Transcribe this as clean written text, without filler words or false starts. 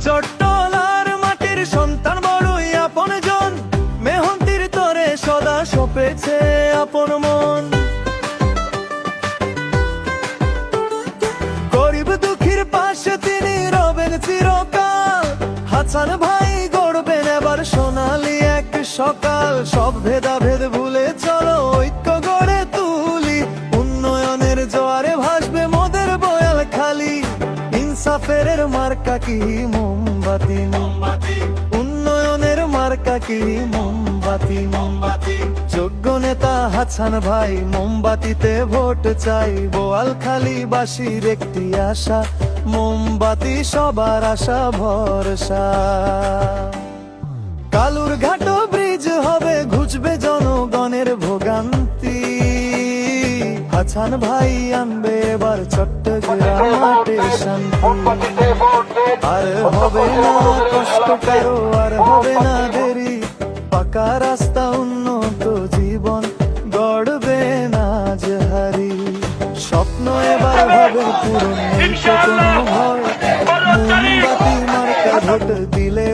চট্টলার মাটির সন্তান বড়ই আপন জন, মেহন্তির তরে সদা সপেছে আপন মন। গরিব দুঃখীর পাশে তিনি রবেন চিরকাল, হাসান ভাই গড়বেন এবার সোনালি এক সকাল। সব ভেদাভেদ ভুলে চলো ঐক্য গড়ে তুলি, উন্নয়নের জোয়ারে ভাসবে মোদের বয়াল খালি। ইনসাফের মার্কা কি মোমবাতি, উন্নয়নের মার্কা কি মোমবাতি। যোগ্য নেতা হাসান ভাই মোমবাতিতে ভোট চাই, বোয়ালখালী বাসীর একটি আশা, মোমবাতি সবার আশা ভরসা। কালুর ঘাট ব্রিজ হবে, ঘুচবে জনগণের ভোগান্তি, হাসান ভাই আনবে এবার চট্টগ্রাম মাঠে শান্তি। আর হবে না কষ্ট কারো, আর হবে না দেরি, পাকা রাস্তা উন্নত জীবন গড়বে না হারি। স্বপ্ন এবার হবে পূরণ, নেই তো কোনো ভয়, মোমবাতি মার্কা ভোট দিলে